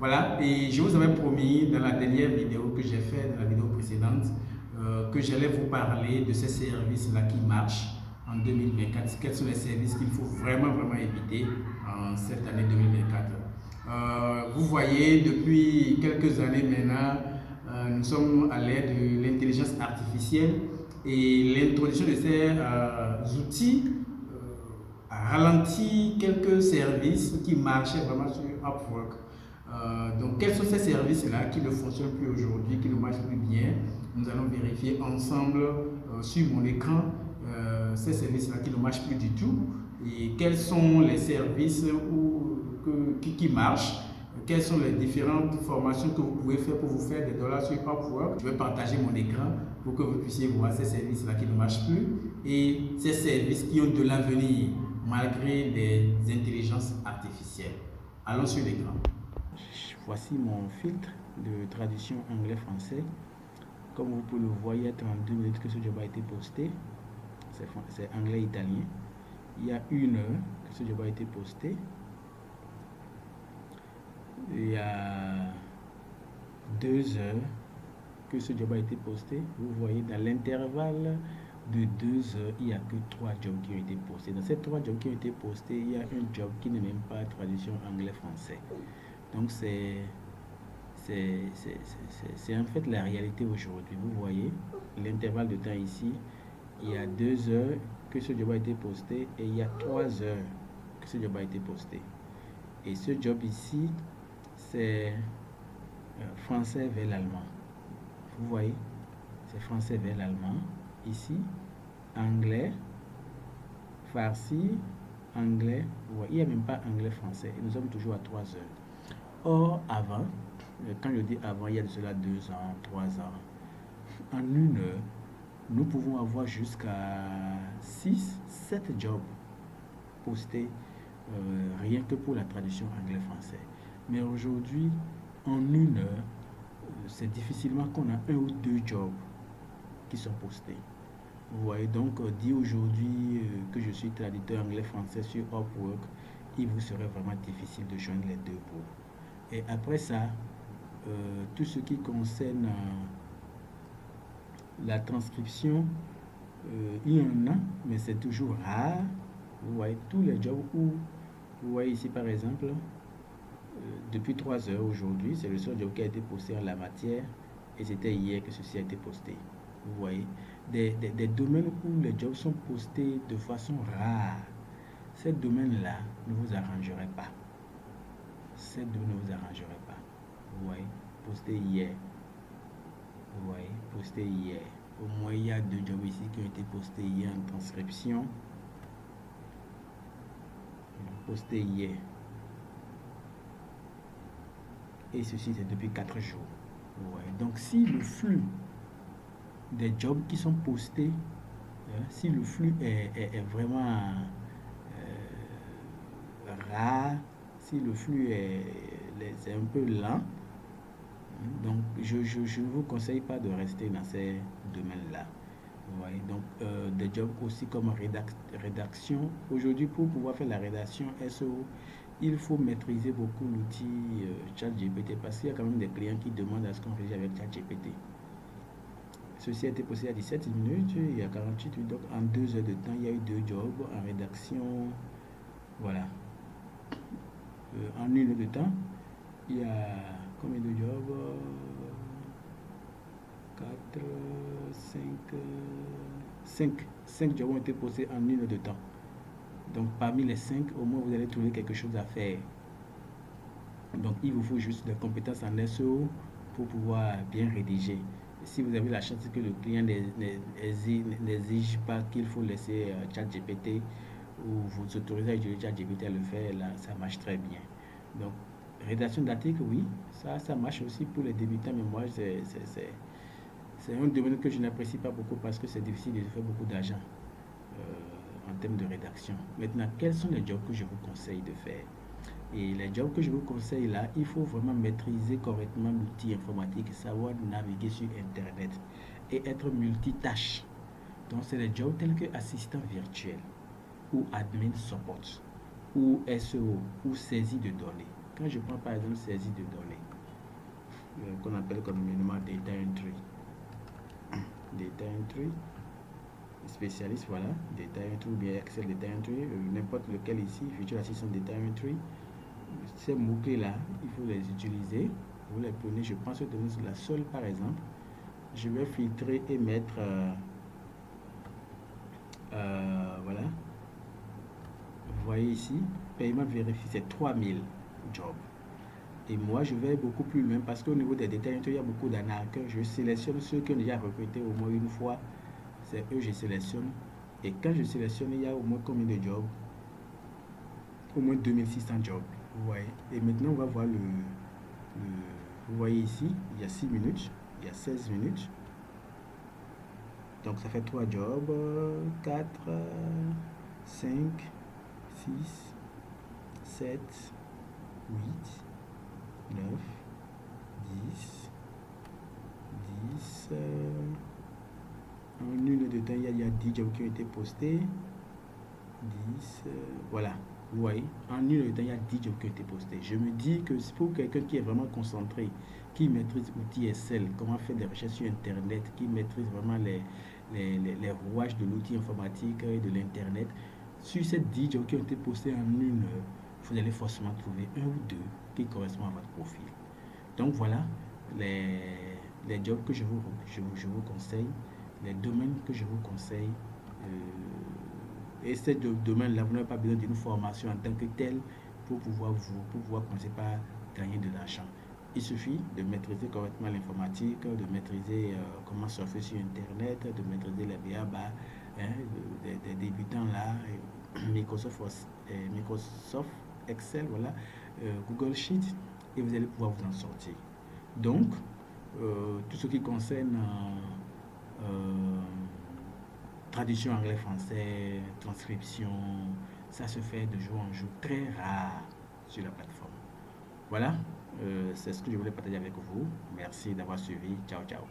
Voilà, et je vous avais promis dans la dernière vidéo que j'ai faite, dans la vidéo précédente, que j'allais vous parler de ces services-là qui marchent en 2024. Quels sont les services qu'il faut vraiment éviter en cette année 2024. Vous voyez, depuis quelques années maintenant, nous sommes à l'ère de l'intelligence artificielle et l'introduction de ces outils a ralenti quelques services qui marchaient vraiment sur Upwork. Donc, quels sont ces services-là qui ne fonctionnent plus aujourd'hui, qui ne marchent plus bien? Nous allons vérifier ensemble sur mon écran ces services-là qui ne marchent plus du tout et quels sont les services qui marchent. Quelles sont les différentes formations que vous pouvez faire pour vous faire des dollars sur Upwork? Je vais partager mon écran pour que vous puissiez voir ces services-là qui ne marchent plus et ces services qui ont de l'avenir malgré des intelligences artificielles. Allons sur l'écran. Voici mon filtre de traduction anglais-français. Comme vous pouvez le voir, il y a 32 minutes que ce job a été posté. C'est anglais-italien. Il y a 1 heure que ce job a été posté. Il y a 2 heures que ce job a été posté. Vous voyez, dans l'intervalle de 2 heures, il n'y a que 3 jobs qui ont été postés. Dans ces 3 jobs qui ont été postés, il y a un job qui n'est même pas traduction anglais-français. Donc c'est en fait la réalité aujourd'hui. Vous voyez l'intervalle de temps ici, il y a 2 heures que ce job a été posté et il y a 3 heures que ce job a été posté. Et ce job ici, c'est français vers l'allemand. Vous voyez, c'est français vers l'allemand. Ici, anglais, farsi, anglais. Vous voyez, il n'y a même pas anglais-français. Et nous sommes toujours à 3 heures. Or, avant, quand je dis avant, il y a de cela 2 ans, 3 ans, en 1 heure, nous pouvons avoir jusqu'à 6, 7 jobs postés rien que pour la traduction anglais-français. Mais aujourd'hui, en 1 heure, c'est difficilement qu'on a 1 ou 2 jobs qui sont postés. Vous voyez, donc dit aujourd'hui que je suis traducteur anglais-français sur Upwork, il vous serait vraiment difficile de joindre les deux bouts. Et après ça, tout ce qui concerne la transcription, il y en a, mais c'est toujours rare. Vous voyez, tous les jobs où, vous voyez ici par exemple, depuis 3 heures aujourd'hui, c'est le seul job qui a été posté en la matière et c'était hier que ceci a été posté. Vous voyez, des domaines où les jobs sont postés de façon rare, ces domaines-là ne vous arrangeraient pas. Ces domaines ne vous arrangeraient pas. Vous voyez, posté hier. Vous voyez, posté hier. Au moins, il y a 2 jobs ici qui ont été postés hier en transcription. Posté hier. Et ceci, c'est depuis 4 jours. Vous voyez. Donc, si le flux des jobs qui sont postés, si le flux est vraiment rare, si le flux est un peu lent, donc je ne vous conseille pas de rester dans ces domaines-là. Vous voyez, donc des jobs aussi comme rédaction. Aujourd'hui, pour pouvoir faire la rédaction SEO, il faut maîtriser beaucoup l'outil ChatGPT parce qu'il y a quand même des clients qui demandent à ce qu'on rédige avec ChatGPT. Ceci a été posté à 17 minutes, il y a 48 minutes, donc en 2 heures de temps, il y a eu 2 jobs en rédaction. Voilà. En 1 heure de temps, il y a combien de jobs? 4, 5 jobs ont été postés en 1 heure de temps. Donc parmi les 5, au moins vous allez trouver quelque chose à faire. Donc il vous faut juste des compétences en SEO pour pouvoir bien rédiger. Si vous avez la chance que le client n'exige pas qu'il faut laisser ChatGPT ou vous autorisez à utiliser ChatGPT à le faire, là ça marche très bien. Donc rédaction d'articles, oui, ça marche aussi pour les débutants, mais moi c'est un domaine que je n'apprécie pas beaucoup parce que c'est difficile de faire beaucoup d'argent en termes de rédaction. Maintenant, quels sont les jobs que je vous conseille de faire? Et les jobs que je vous conseille là, il faut vraiment maîtriser correctement l'outil informatique, savoir naviguer sur Internet et être multitâche. Donc, c'est les jobs tels que assistant virtuel ou admin support ou SEO ou saisie de données. Quand je prends par exemple saisie de données, qu'on appelle communément data entry, data entry, spécialiste, voilà, data entry ou bien Excel data entry, n'importe lequel ici, Virtual Assistant data entry, ces mots-clés là, il faut les utiliser. Vous les prenez, je prends cette donnée sur la seule par exemple, je vais filtrer et mettre voilà, vous voyez ici, paiement vérifié, c'est 3000 jobs. Et moi, je vais beaucoup plus loin parce qu'au niveau des détails, il y a beaucoup d'arnaques. Je sélectionne ceux qui ont déjà recruté au moins une fois. C'est eux que je sélectionne. Et quand je sélectionne, il y a au moins combien de jobs? Au moins 2600 jobs. Vous voyez. Et maintenant, on va voir vous voyez ici, il y a 6 minutes, il y a 16 minutes. Donc, ça fait 3 jobs, 4, 5, 6, 7, 8, 9, 10, 10. En une heure de temps, il y a 10 jobs qui ont été postés. 10, voilà. Vous voyez, en une heure de temps, il y a 10 jobs qui ont été postés. Je me dis que c'est pour quelqu'un qui est vraiment concentré, qui maîtrise l'outil Excel, comment faire des recherches sur Internet, qui maîtrise vraiment les rouages de l'outil informatique et de l'Internet. Sur ces 10 jobs qui ont été postés en une heure, vous allez forcément trouver un ou deux qui correspondent à votre profil. Donc voilà les jobs que je vous conseille, les domaines que je vous conseille. Et ces domaines-là, vous n'avez pas besoin d'une formation en tant que telle pour pouvoir commencer par gagner de l'argent. Il suffit de maîtriser correctement l'informatique, de maîtriser comment surfer sur Internet, de maîtriser les BABA, des débutants là, Microsoft Excel, voilà, Google Sheet, et vous allez pouvoir vous en sortir. Donc, tout ce qui concerne traduction anglais-français, transcription, ça se fait de jour en jour, très rare sur la plateforme. Voilà, c'est ce que je voulais partager avec vous. Merci d'avoir suivi. Ciao, ciao.